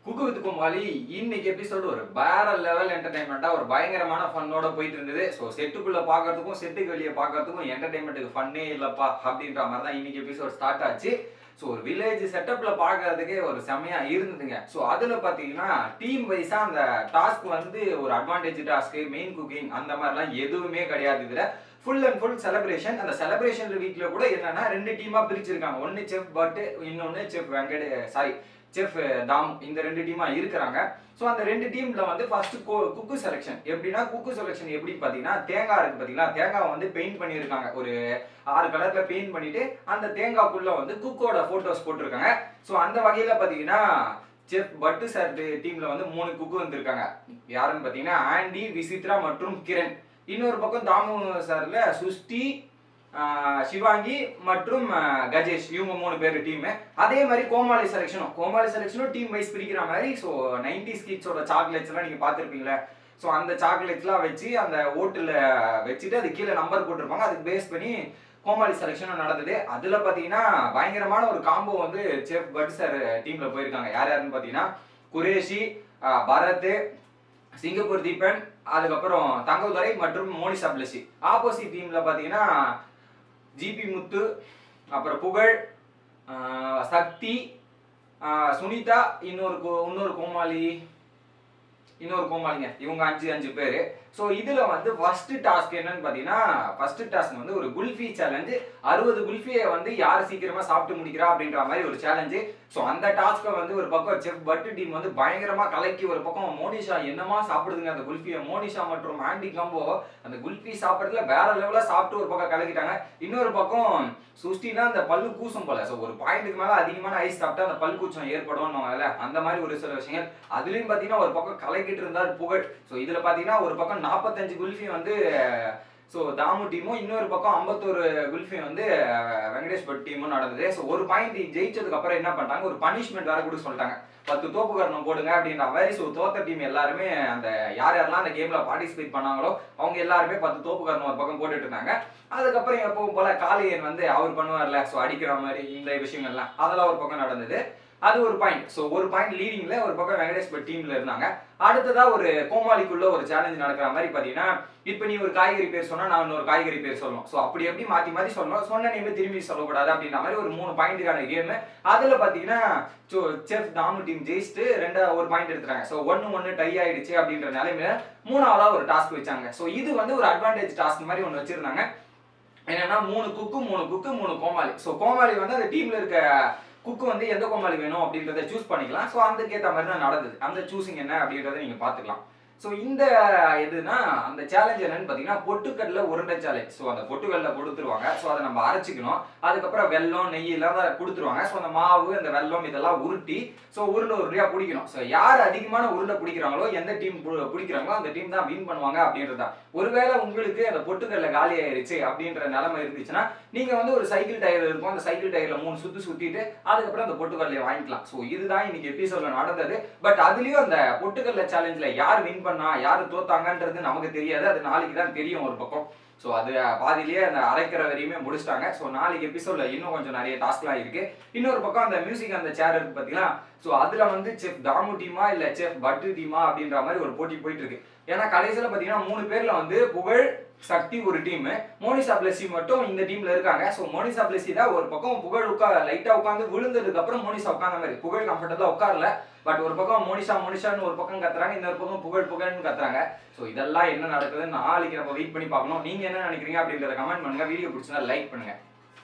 Cook with கோமாளி இன்னைக்கு episode ஒரு வேற லெவல் என்டர்டைன்மெண்ட்டா ஒரு பயங்கரமான ஃபன்னோட போயிட்டு இருந்தது. ஸோ செட்டுக்குள்ள பார்க்கறதுக்கும் செட்டுக்கு வெளியே பார்க்கறதுக்கும் என்டர்டைன்மெண்ட்டுக்கு ஃபன்னே இல்லப்பா அப்படின்ற மாதிரி தான் இன்னைக்கு எபிசோட் ஸ்டார்ட் ஆச்சு. ஸோ ஒரு வில்லேஜ் செட்டப்ல பார்க்கறதுக்கே ஒரு செமையா இருந்ததுங்க. ஸோ அதுல பார்த்தீங்கன்னா டீம் வைஸா அந்த டாஸ்க் வந்து ஒரு அட்வான்டேஜ் டாஸ்க், மெயின் குக்கிங் அந்த மாதிரிலாம் எதுவுமே கிடையாது. இதுல ஃபுல் அண்ட் ஃபுல் செலிப்ரேஷன். அந்த செலிப்ரேஷன் வீக்ல கூட என்னன்னா ரெண்டு டீமா பிரிச்சிருக்காங்க. ஒன்னு செஃப் பட், இன்னொன்னு செஃப் செஃப் தாம். இந்த ரெண்டு டீமா இருக்கிறாங்க. ஸோ அந்த ரெண்டு டீம்ல வந்து ஃபர்ஸ்ட் குக்கு செலெக்ஷன் எப்படின்னா, குக்கு செலெக்ஷன் எப்படி பார்த்தீங்கன்னா, தேங்காய் இருக்கு பார்த்தீங்களா, தேங்காய் வந்து பெயிண்ட் பண்ணியிருக்காங்க. ஒரு 6 கலர்ல பெயிண்ட் பண்ணிட்டு அந்த தேங்காய்க்குள்ள வந்து குக்கோட போட்டோஸ் போட்டிருக்காங்க. ஸோ அந்த வகையில பார்த்தீங்கன்னா செஃப் பட்டு சார் டீம்ல வந்து 3 குக்கு வந்திருக்காங்க. யாருன்னு பார்த்தீங்கன்னா ஆண்டி, விசித்ரா மற்றும் கிரண். இன்னொரு பக்கம் தாமு சார்ல சுஷ்டி, சிவாங்கி மற்றும் கஜேஷ், இவங்க 3 பேர் டீம். அதே மாதிரி கோமாளி செலெக்ஷனும் டீம் வைஸ் பிரிக்கிற மாதிரி. ஸோ 90s கிட்ஸோட சாக்லேட்ஸ் எல்லாம் நீங்க பார்த்துருப்பீங்களே. ஸோ அந்த சாக்லேட்ஸ்லாம் வச்சு அந்த ஓட்டுல வச்சுட்டு அது கீழே நம்பர் போட்டிருப்பாங்க. அதுக்கு பேஸ் பண்ணி கோமாளி செலெக்ஷனும் நடந்தது. அதுல பாத்தீங்கன்னா பயங்கரமான ஒரு காம்போ வந்து செஃப் பட் சார் டீம்ல போயிருக்காங்க. யார் யாருன்னு பாத்தீங்கன்னா குரேஷி, பரத், சிங்கப்பூர் தீபன், அதுக்கப்புறம் தங்கதுரை மற்றும் மோனிஷா பிளஸி. ஆப்போசிட் டீம்ல பாத்தீங்கன்னா ஜிபி முத்து, அப்புறம் புகழ், சக்தி, சுனிதா, இன்னொரு கோமாளிங்க. இவங்க 5 பேரு. ஸோ இதுல வந்து ஃபர்ஸ்ட் டாஸ்க் என்னன்னு பாத்தீங்கன்னா, ஃபர்ஸ்ட் டாஸ்க் வந்து ஒரு குல்ஃபி சேலஞ்சு. 60 குல்ஃபியை வந்து யார் சீக்கிரமா சாப்பிட்டு முடிக்கிறா அப்படின்ற மாதிரி ஒரு சேலஞ்சு. ஸோ அந்த டாஸ்க்கை வந்து ஒரு பக்கம் செஃப் பட்டு டீம் வந்து பயங்கரமா கலக்கி, ஒரு பக்கம் மோனிஷா என்னமா சாப்பிடுதுங்க அந்த குல்ஃபியை. மோனிஷா மற்றும் ஆண்டி காம்போ அந்த குல்ஃபி சாப்பிட்றதுல வேற லெவலா சாப்பிட்டு ஒரு பக்கம் கலக்கிட்டாங்க. இன்னொரு பக்கம் சுஷ்டினா அந்த பல்லு கூசும் போல. ஸோ ஒரு பாயிண்ட்டுக்கு மேல அதிகமான ஐஸ் சாப்பிட்டா அந்த பல் கூச்சம் ஏற்படும் அந்த மாதிரி ஒரு சில விஷயங்கள். அதுலயும் பாத்தீங்கன்னா ஒரு பக்கம் கலக்கிட்டு இருந்தார் புகழ். ஸோ இதுல பாத்தீங்கன்னா ஒரு பக்கம் 45 குல்ஃபி வந்து ஸோ தாமு டீமும், இன்னொரு பக்கம் 51 குல்ஃபி வந்து வெங்கடேஷ் பட் டீமும் நடந்தது. ஸோ ஒரு பாயிண்ட் ஜெயிச்சதுக்கு அப்புறம் என்ன பண்ணிட்டாங்க, ஒரு பனிஷ்மெண்ட் வேற கூட சொல்லிட்டாங்க. 10 தோப்பு காரணம் போடுங்க அப்படின்ற மாதிரி. ஸோ தோத்த டீம் எல்லாருமே அந்த யாரெல்லாம் அந்த கேம்ல பார்ட்டிசிபேட் பண்ணாங்களோ அவங்க எல்லாருமே 10 தோப்பு காரணம் ஒரு பக்கம் போட்டுட்டு இருந்தாங்க. அதுக்கப்புறம் எப்பவும் போல காளியன் வந்து அவர் பண்ணுவார்ல, ஸோ அடிக்கிற மாதிரி இந்த விஷயங்கள்லாம் அதெல்லாம் ஒரு பக்கம் நடந்தது. அது ஒரு பாயிண்ட். ஸோ ஒரு பாயிண்ட் லீடிங்ல ஒரு பக்கம் வெங்கடேஷ் பட் டீம்ல இருந்தாங்க. அடுத்ததா ஒரு கோமாளிக்குள்ள ஒரு சேலஞ்ச் நடக்கிற மாதிரி பாத்தீங்கன்னா, இப்ப நீ ஒரு காய்கறி பேர் சொன்னா நான் இன்னொரு காய்கறி பேர் சொல்லணும். ஸோ அப்படி எப்படி மாத்தி சொல்லணும், சொன்ன நேமே திரும்பி சொல்லக்கூடாது அப்படின்ற மாதிரி ஒரு 3 பாயிண்ட்டுக்கான கேம். அதுல பாத்தீங்கன்னா செஃப் தாமு டீம் ஜெயிச்சுட்டு ஒரு பாயிண்ட் எடுத்துறாங்க. ஸோ 1-1 டை ஆயிடுச்சு அப்படின்ற நிலைமையில 3ஆவதா ஒரு டாஸ்க் வச்சாங்க. ஸோ இது வந்து ஒரு அட்வான்டேஜ் டாஸ்க் மாதிரி ஒன்று வச்சிருந்தாங்க. என்னன்னா 3 குக்கு 3 கோமாளி. ஸோ கோமாளி வந்து அந்த டீம்ல இருக்க குக்கு வந்து எந்த கோமாளி வேணும் அப்படின்றத சூஸ் பண்ணிக்கலாம். ஸோ அதுக்கேற்ற மாதிரி தான் நடந்தது. அந்த சூசிங் என்ன அப்படின்றத நீங்க பாத்துக்கலாம். ஸோ இந்த எதுனா அந்த சேலஞ்ச் என்னன்னு பாத்தீங்கன்னா பொட்டுக்கடலை உருண்டை சேலஞ்ச். ஸோ அந்த பொட்டுக்கடலை கொடுத்துருவாங்க. ஸோ அதை நம்ம அரைச்சிக்கணும். அதுக்கப்புறம் வெல்லம், நெய் எல்லாம் கொடுத்துருவாங்க. ஸோ அந்த மாவு, அந்த வெல்லம் இதெல்லாம் உருட்டி ஸோ உருண்டையா பிடிக்கணும். ஸோ யார் அதிகமான உருண்டை பிடிக்கிறாங்களோ, எந்த டீம் பிடிக்கிறாங்களோ அந்த டீம் தான் வின் பண்ணுவாங்க அப்படின்றதா. ஒருவேளை உங்களுக்கு அந்த பொட்டுக்கடலை காலி ஆயிடுச்சு அப்படின்ற நிலைமை இருந்துச்சுன்னா, நீங்க வந்து ஒரு சைக்கிள் டயர் இருக்கும். அந்த சைக்கிள் டயர்ல 3 சுத்திட்டு அதுக்கப்புறம் அந்த பொட்டுக்கடலையை வாங்கிக்கலாம். ஸோ இதுதான் இன்னைக்கு எபிசோட்ல நடந்தது. பட் அதுலயும் அந்த பொட்டுக்கடலை சேலஞ்சில் யார் வின் பண்ணா யாரு தோத்தாங்கன்றது நமக்கு தெரியாது. அது நாளைக்கு தான் தெரியும் ஒரு பக்கம். ஸோ அது பாதிலேயே அந்த அரைக்கிற வரையுமே முடிச்சிட்டாங்க. ஸோ நாளைக்கு எபிசோட்ல இன்னும் கொஞ்சம் நிறைய டாஸ்க்லாம் இருக்கு. இன்னொரு பக்கம் அந்த மியூசிக் அந்த சேர் இருக்கு பார்த்தீங்களா. ஸோ அதுல வந்து செஃப் தாமு டீமா இல்ல செஃப் பட்டு டீமா அப்படின்ற மாதிரி ஒரு போட்டி போயிட்டு இருக்கு. ஏன்னா கடைசியில பாத்தீங்கன்னா 3 பேர்ல வந்து புகழ், சக்தி ஒரு டீம், மோனிஷா பிளஸி மட்டும் இந்த டீம்ல இருக்காங்க. ஸோ மோனிஷா பிளஸி தான் ஒரு பக்கம் புகழ் லைட்டா உட்காந்து விழுந்ததுக்கு அப்புறம் மோனிஷா உட்காந்த மாதிரி. புகழ் கம்ஃபர்டபுளா உட்காரல. பட் ஒரு பக்கம் மோனிஷான்னு ஒரு பக்கம் கத்துறாங்க, இன்னொரு பக்கம் புகழ்னு கத்துறாங்க. ஸோ இதெல்லாம் என்ன நடக்குதுன்னு நாளைக்கு நம்ம வெயிட் பண்ணி பார்க்கணும். நீங்க என்ன நினைக்கிறீங்க அப்படின்றத கமெண்ட் பண்ணுங்க. வீடியோ பிடிச்சிருந்தா லைக் பண்ணுங்க.